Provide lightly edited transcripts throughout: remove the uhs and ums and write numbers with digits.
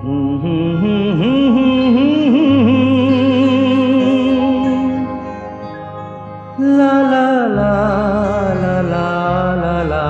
লা লা লা লা লা লা লা।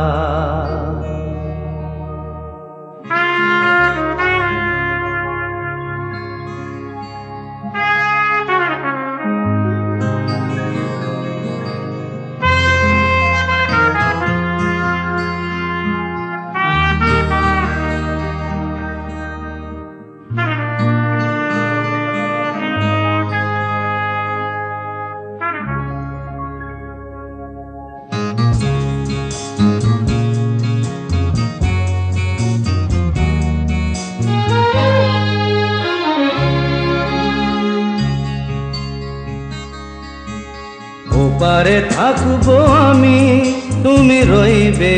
ওপারে থাকবো আমি, তুমি রইবে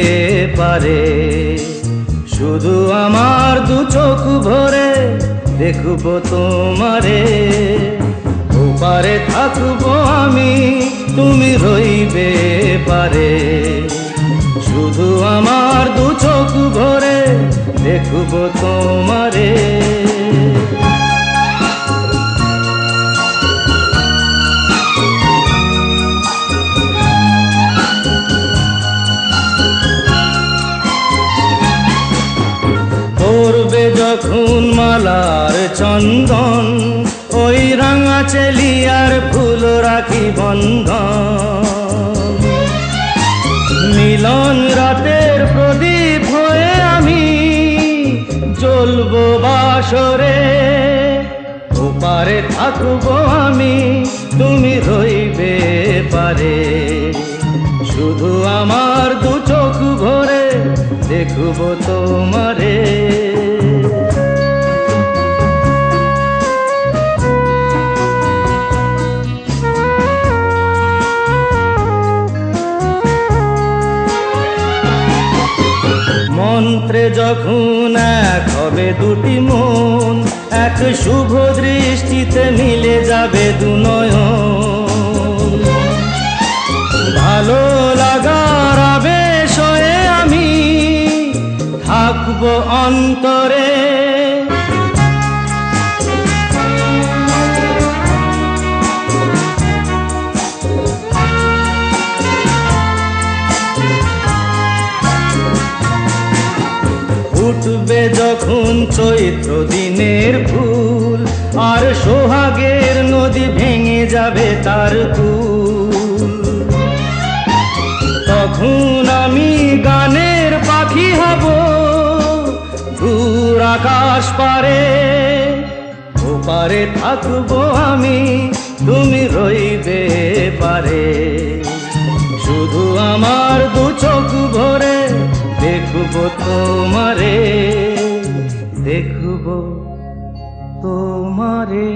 পারে, শুধু আমার দু চোখ ভরে দেখবো তোমারে। ওপারে থাকবো আমি, তুমি রইবে পারে, শুধু আমার দু চোখ ভরে দেখবো তোমারে। পড়বে যখন মালার চন্দন, ওই রাঙা চেলিয়ার ফুল রাখি বন্ধন। মিলন রাতের প্রদীপ হয়ে আমি জ্বলবো বাসরে। ওপারে থাকবো আমি, তুমি রইবে পারে, শুধু আমার দু চোখ ভরে দেখবো তোমারে। মন্ত্রে যখন এক হবে দুটি মন, এক শুভ দৃষ্টিতে মিলে যাবে দু নয়ন। ভালো লাগার আবেশ হয়ে আমি থাকবো অন্তরে। উঠবে যখন চৈত্র দিনের ফুল, আর সোহাগের নদী ভেঙে যাবে তার কুল। তখন আমি গানের পাখি হব দূর আকাশ পারে। ওপারে থাকবো আমি, তুমি রইবে পারে, শুধু আমার দু চোখ ভরে দেখবো তোমারে, দেখবো তোমারে।